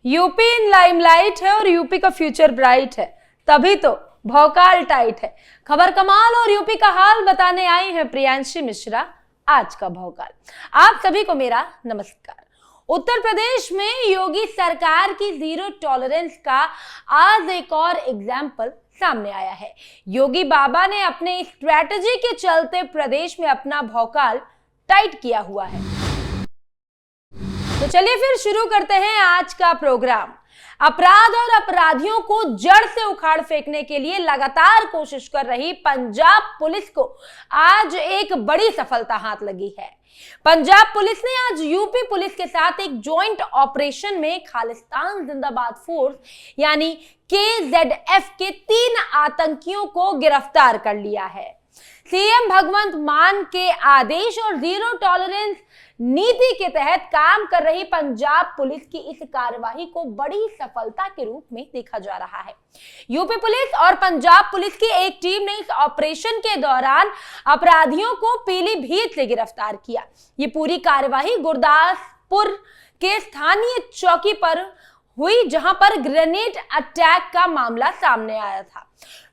UP in limelight है और UP का फ्यूचर ब्राइट है, तभी तो भौकाल टाइट है। खबर कमाल और यूपी का हाल बताने आई है प्रियांशी मिश्रा। आज का भौकाल आप सभी को मेरा नमस्कार। उत्तर प्रदेश में योगी सरकार की जीरो टॉलरेंस का आज एक और एग्जाम्पल सामने आया है। योगी बाबा ने अपने स्ट्रैटेजी के चलते प्रदेश में अपना भौकाल टाइट किया हुआ है। तो चलिए फिर शुरू करते हैं आज का प्रोग्राम। अपराध और अपराधियों को जड़ से उखाड़ फेंकने के लिए लगातार कोशिश कर रही पंजाब पुलिस को आज एक बड़ी सफलता हाथ लगी है। पंजाब पुलिस ने आज यूपी पुलिस के साथ एक जॉइंट ऑपरेशन में खालिस्तान जिंदाबाद फोर्स यानी KZF के 3 आतंकियों को गिरफ्तार कर लिया है। सीएम भगवंत मान के आदेश और जीरो टॉलरेंस नीति के तहत काम कर रही पंजाब पुलिस की इस कार्यवाही को बड़ी सफलता के रूप में देखा जा रहा है। यूपी पुलिस और पंजाब पुलिस की एक टीम ने इस ऑपरेशन के दौरान अपराधियों को पीलीभीत से गिरफ्तार किया। ये पूरी कार्यवाही गुरदासपुर के स्थानीय चौकी पर हुई, जहां पर ग्रेनेड अटैक का मामला सामने आया था।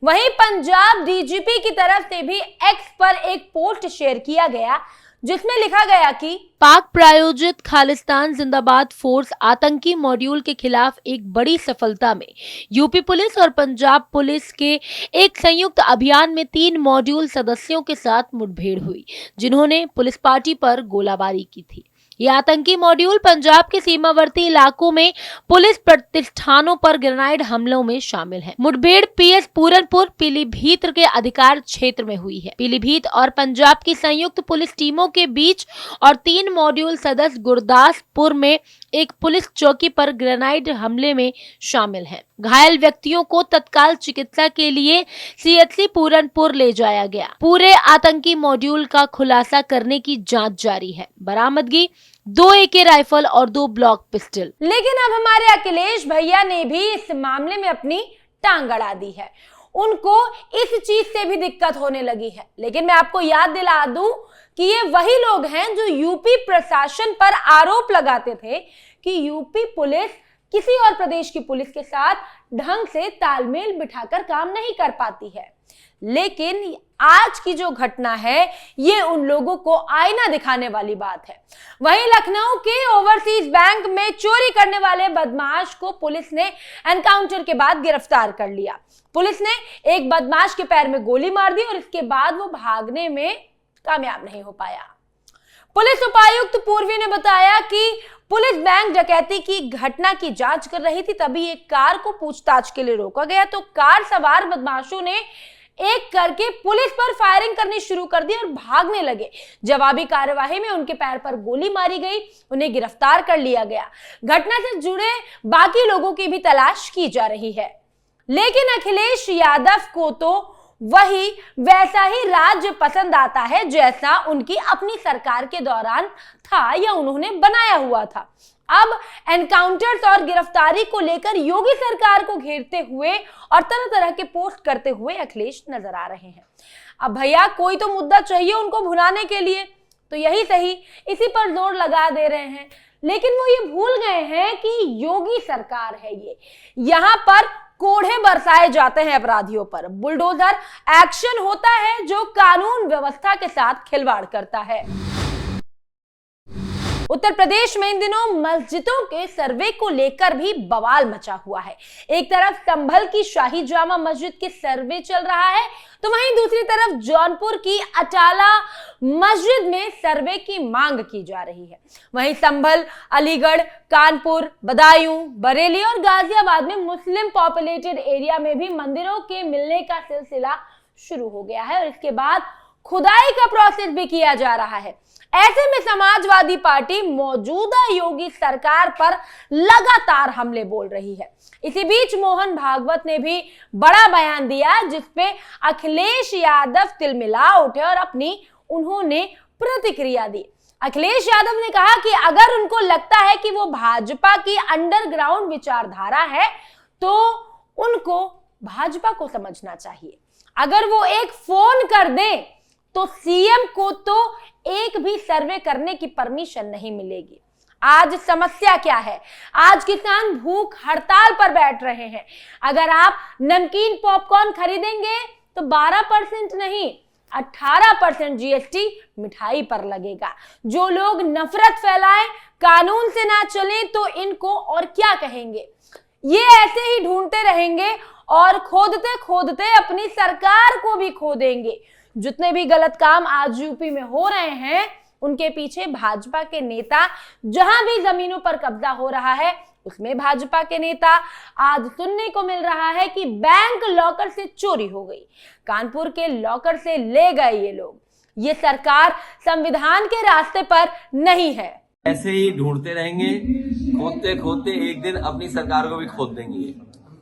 वहीं पंजाब डीजीपी की तरफ से भी एक्स पर एक पोस्ट शेयर किया गया जिसमें लिखा गया कि पाक प्रायोजित खालिस्तान जिंदाबाद फोर्स आतंकी मॉड्यूल के खिलाफ एक बड़ी सफलता में यूपी पुलिस और पंजाब पुलिस के एक संयुक्त अभियान में 3 मॉड्यूल सदस्यों के साथ मुठभेड़ हुई, जिन्होंने पुलिस पार्टी पर गोलाबारी की थी। ये आतंकी मॉड्यूल पंजाब के सीमावर्ती इलाकों में पुलिस प्रतिष्ठानों पर ग्रेनाइड हमलों में शामिल है। मुठभेड़ PS पूरनपुर पीलीभीत के अधिकार क्षेत्र में हुई है। पीलीभीत और पंजाब की संयुक्त पुलिस टीमों के बीच और 3 मॉड्यूल सदस्य गुरदासपुर में एक पुलिस चौकी पर ग्रेनाइड हमले में शामिल हैं। घायल व्यक्तियों को तत्काल चिकित्सा के लिए CHC पूरनपुर ले जाया गया। पूरे आतंकी मॉड्यूल का खुलासा करने की जांच जारी है। बरामदगी 2 AK राइफल और 2 ब्लॉक पिस्टल। लेकिन अब हमारे अखिलेश भैया ने भी इस मामले में अपनी टांग अड़ा दी है। उनको इस चीज से भी दिक्कत होने लगी है। लेकिन मैं आपको याद दिला दूं कि ये वही लोग हैं जो यूपी प्रशासन पर आरोप लगाते थे कि यूपी पुलिस किसी और प्रदेश की पुलिस के साथ ढंग से तालमेल बिठाकर काम नहीं कर पाती है। लेकिन आज की जो घटना है ये उन लोगों को आईना दिखाने वाली बात है। वहीं लखनऊ के ओवरसीज बैंक में चोरी करने वाले बदमाश को पुलिस ने एनकाउंटर के बाद गिरफ्तार कर लिया। पुलिस ने एक बदमाश के पैर में गोली मार दी और इसके बाद वो भागने में कामयाब नहीं हो पाया। पुलिस उपायुक्त पूर्वी ने बताया कि पुलिस बैंक डकैती की घटना की जांच कर रही थी, तभी एक कार को पूछताछ के लिए रोका गया तो कार सवार बदमाशों ने एक करके पुलिस पर फायरिंग करनी शुरू कर दी और भागने लगे। जवाबी कार्यवाही में उनके पैर पर गोली मारी गई, उन्हें गिरफ्तार कर लिया गया। घटना से जुड़े बाकी लोगों की भी तलाश की जा रही है। लेकिन अखिलेश यादव को तो वही वैसा ही राज्य पसंद आता है जैसा उनकी अपनी सरकार के दौरान था या उन्होंने बनाया हुआ था। अब एनकाउंटर्स और गिरफ्तारी को लेकर योगी सरकार को घेरते हुए और तरह तरह के पोस्ट करते हुए अखिलेश नजर आ रहे हैं। अब भैया कोई तो मुद्दा चाहिए उनको भुनाने के लिए, तो यही सही इसी पर जोर लगा दे रहे हैं। लेकिन वो ये भूल गए हैं कि योगी सरकार है ये, यहाँ पर कोढ़े बरसाए जाते हैं अपराधियों पर। बुलडोजर एक्शन होता है जो कानून व्यवस्था के साथ खिलवाड़ करता है। उत्तर प्रदेश में इन दिनों मस्जिदों के सर्वे को लेकर भी बवाल मचा हुआ है। एक तरफ संभल की शाही जामा मस्जिद के सर्वे चल रहा है तो वहीं दूसरी तरफ जौनपुर की अटाला मस्जिद में सर्वे की मांग की जा रही है। वहीं संभल, अलीगढ़, कानपुर, बदायूं, बरेली और गाजियाबाद में मुस्लिम पॉपुलेटेड एरिया में भी मंदिरों के मिलने का सिलसिला शुरू हो गया है और इसके बाद खुदाई का प्रोसेस भी किया जा रहा है। ऐसे में समाजवादी पार्टी मौजूदा योगी सरकार पर लगातार हमले बोल रही है। इसी बीच मोहन भागवत ने भी बड़ा बयान दिया जिसपे अखिलेश यादव तिलमिला उठे और उन्होंने प्रतिक्रिया दी। अखिलेश यादव ने कहा कि अगर उनको लगता है कि वो भाजपा की अंडरग्राउंड विचारधारा है तो उनको भाजपा को समझना चाहिए। अगर वो एक फोन कर दें तो सीएम को तो एक भी सर्वे करने की परमिशन नहीं मिलेगी। आज समस्या क्या है? आज किसान भूख हड़ताल पर बैठ रहे हैं। अगर आप नमकीन पॉपकॉर्न खरीदेंगे तो 12% नहीं 18% जीएसटी मिठाई पर लगेगा। जो लोग नफरत फैलाएं, कानून से ना चलें तो इनको और क्या कहेंगे? ये ऐसे ही ढूंढते रहेंगे और खोदते खोदते अपनी सरकार को भी खो देंगे। जितने भी गलत काम आज यूपी में हो रहे हैं उनके पीछे भाजपा के नेता, जहां भी जमीनों पर कब्जा हो रहा है उसमें भाजपा के नेता। आज सुनने को मिल रहा है कि बैंक लॉकर से चोरी हो गई, कानपुर के लॉकर से ले गए ये लोग। ये सरकार संविधान के रास्ते पर नहीं है। ऐसे ही ढूंढते रहेंगे, खोदते खोदते एक दिन अपनी सरकार को भी खोद देंगे।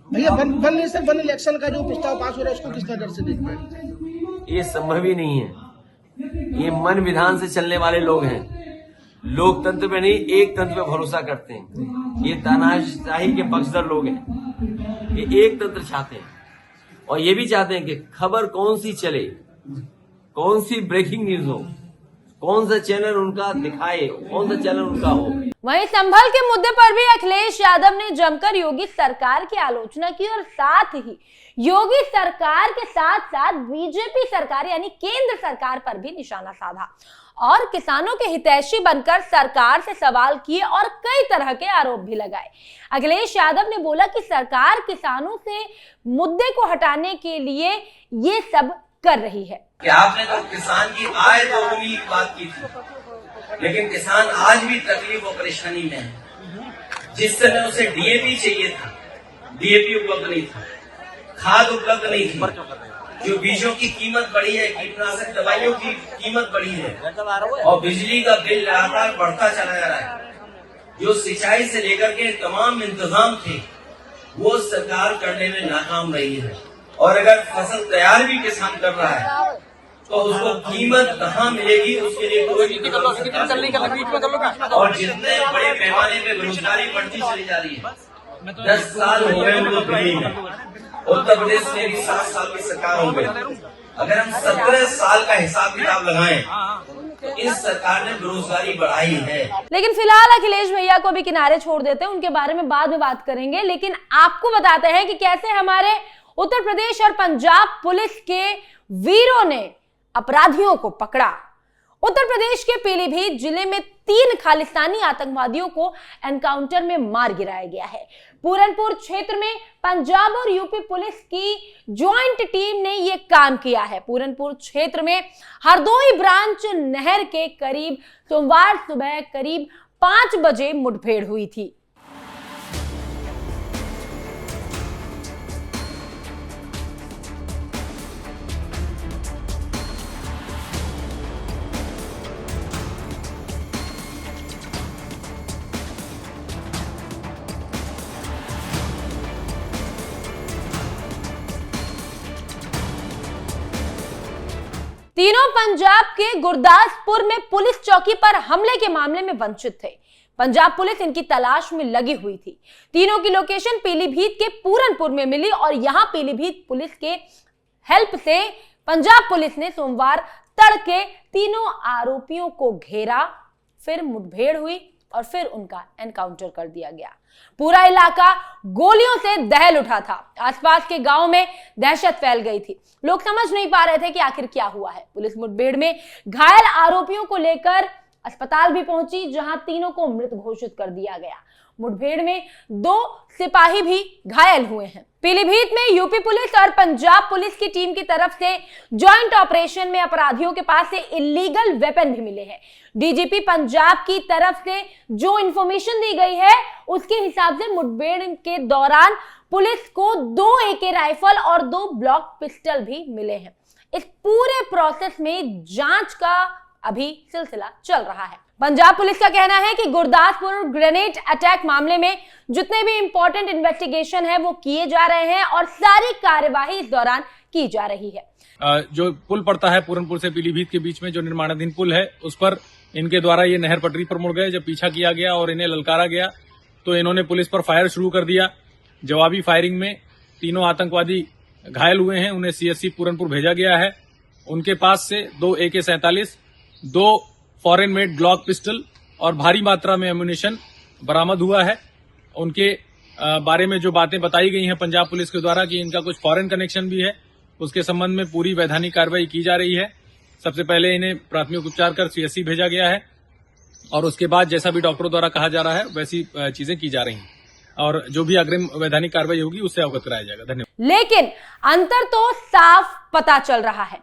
भैया वन इलेक्शन का जो प्रस्ताव पास हो रहा है उसको किस नजर से देखते हैं? ये संभव ही नहीं है। ये मन विधान से चलने वाले लोग हैं। लोकतंत्र पे नहीं, एक तंत्र पे भरोसा करते हैं। ये तानाशाही के पक्षधर लोग हैं। ये एक तंत्र चाहते हैं और ये भी चाहते हैं कि खबर कौन सी चले, कौन सी ब्रेकिंग न्यूज हो, कौन सा चैनल उनका दिखाए, कौन सा चैनल उनका हो। वहीं संभल के मुद्दे पर भी अखिलेश यादव ने जमकर योगी सरकार की आलोचना की और साथ ही योगी सरकार के साथ साथ बीजेपी सरकार यानी केंद्र सरकार पर भी निशाना साधा और किसानों के हितैषी बनकर सरकार से सवाल किए और कई तरह के आरोप भी लगाए। अखिलेश यादव ने बोला कि सरकार किसानों से मुद्दे को हटाने के लिए ये सब कर रही है। कि आपने तो किसान की आय दोगुनी की बात की थी, लेकिन किसान आज भी तकलीफ और परेशानी में है। जिस समय उसे डीएपी चाहिए था, डीएपी उपलब्ध नहीं था, खाद उपलब्ध नहीं थी, जो बीजों की कीमत बढ़ी है, कीटनाशक दवाइयों की कीमत बढ़ी है और बिजली का बिल लगातार बढ़ता चला जा रहा है। जो सिंचाई से लेकर के तमाम इंतजाम थे वो सरकार करने में नाकाम रही है। और अगर फसल तैयार भी किसान कर रहा है तो उसको कीमत कहाँ मिलेगी, उसके लिए कोई और जितने बड़े पैमाने पे बेरोजगारी बढ़ती चली जा रही है। 10 साल हो गए उनको दिल्ली में, उत्तर प्रदेश में भी 7 साल की सरकार हो गई। अगर हम 17 साल का हिसाब किताब लगाएं तो इस सरकार ने बेरोजगारी बढ़ाई है। लेकिन फिलहाल अखिलेश भैया को भी किनारे छोड़ देते हैं, उनके बारे में बाद में बात करेंगे। लेकिन आपको बताते हैं कि कैसे हमारे उत्तर प्रदेश और पंजाब पुलिस के वीरों ने अपराधियों को पकड़ा। उत्तर प्रदेश के पीलीभीत जिले में 3 खालिस्तानी आतंकवादियों को एनकाउंटर में मार गिराया गया है। पूरनपुर क्षेत्र में पंजाब और यूपी पुलिस की ज्वाइंट टीम ने यह काम किया है। पूरनपुर क्षेत्र में हरदोई ब्रांच नहर के करीब सोमवार सुबह करीब 5 बजे मुठभेड़ हुई थी। तीनों पंजाब के गुरदासपुर में पुलिस चौकी पर हमले के मामले में वंचित थे। पंजाब पुलिस इनकी तलाश में लगी हुई थी। तीनों की लोकेशन पीलीभीत के पूरनपुर में मिली और यहां पीलीभीत पुलिस के हेल्प से पंजाब पुलिस ने सोमवार तड़के तीनों आरोपियों को घेरा, फिर मुठभेड़ हुई और फिर उनका एनकाउंटर कर दिया गया। पूरा इलाका गोलियों से दहल उठा था। आसपास के गांव में दहशत फैल गई थी। लोग समझ नहीं पा रहे थे कि आखिर क्या हुआ है। पुलिस मुठभेड़ में घायल आरोपियों को लेकर अस्पताल भी पहुंची, जहां तीनों को मृत घोषित कर दिया गया। मुठभेड़ में 2 सिपाही भी घायल हुए हैं। पीलीभीत में यूपी पुलिस और पंजाब पुलिस की टीम की तरफ से जॉइंट ऑपरेशन में अपराधियों के पास से इलीगल वेपन भी मिले हैं। डीजीपी पंजाब की तरफ से जो इंफॉर्मेशन दी गई है उसके हिसाब से मुठभेड़ के दौरान पुलिस को 2 AK राइफल और 2 ब्लॉक पिस्टल भी मिले हैं। इस पूरे प्रोसेस में जांच का अभी सिलसिला चल रहा है। पंजाब पुलिस का कहना है कि गुरदासपुर ग्रेनेड अटैक मामले में जितने भी इंपॉर्टेंट इन्वेस्टिगेशन है वो किए जा रहे हैं और सारी कार्यवाही इस दौरान की जा रही है। जो पुल पड़ता है पूरनपुर से पीलीभीत के बीच में, जो निर्माणाधीन पुल है, उस पर इनके द्वारा ये नहर पटरी पर मुड़ गए। जब पीछा किया गया और इन्हें ललकारा गया तो इन्होंने पुलिस पर फायर शुरू कर दिया। जवाबी फायरिंग में तीनों आतंकवादी घायल हुए हैं। उन्हें CSC पूरनपुर भेजा गया है। उनके पास से 2 AK-47, 2 foreign made Glock pistol और भारी मात्रा में एम्यूनिशन बरामद हुआ है। उनके बारे में जो बातें बताई गई हैं पंजाब पुलिस के द्वारा कि इनका कुछ फॉरेन कनेक्शन भी है, उसके संबंध में पूरी वैधानिक कार्रवाई की जा रही है। सबसे पहले इन्हें प्राथमिक उपचार कर CSC भेजा गया है और उसके बाद जैसा भी डॉक्टरों द्वारा कहा जा रहा है वैसी चीजें की जा रही हैं और जो भी अग्रिम वैधानिक कार्रवाई होगी उससे अवगत कराया जाएगा। धन्यवाद। लेकिन अंतर तो साफ पता चल रहा है,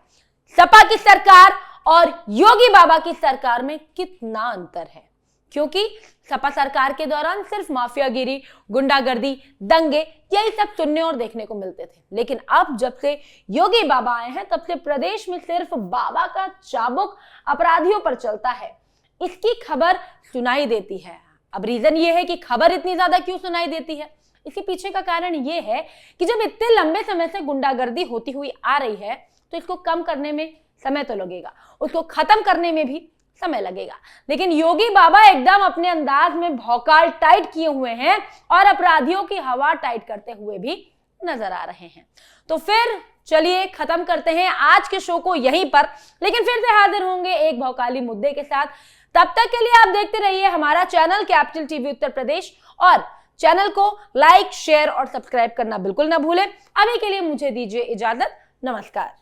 सपा की सरकार और योगी बाबा की सरकार में कितना अंतर है। क्योंकि सपा सरकार के दौरान सिर्फ माफियागिरी, गुंडागर्दी, दंगे यही सब सुनने और देखने को मिलते थे, लेकिन अब जब से योगी बाबा आए हैं तब से प्रदेश में सिर्फ बाबा का चाबुक अपराधियों पर चलता है, इसकी खबर सुनाई देती है। अब रीजन ये है कि खबर इतनी ज्यादा क्यों सुनाई देती है, इसके पीछे का कारण ये है कि जब इतने लंबे समय से गुंडागर्दी होती हुई आ रही है तो इसको कम करने में समय तो लगेगा, उसको खत्म करने में भी समय लगेगा। लेकिन योगी बाबा एकदम अपने अंदाज में भौकाल टाइट किए हुए हैं और अपराधियों की हवा टाइट करते हुए भी नजर आ रहे हैं। तो फिर चलिए खत्म करते हैं आज के शो को यहीं पर, लेकिन फिर से हाजिर होंगे एक भौकाली मुद्दे के साथ। तब तक के लिए आप देखते रहिए हमारा channel capital TV Uttar Pradesh और चैनल को लाइक, शेयर और सब्सक्राइब करना बिल्कुल ना भूलें। अभी के लिए मुझे दीजिए इजाजत, नमस्कार।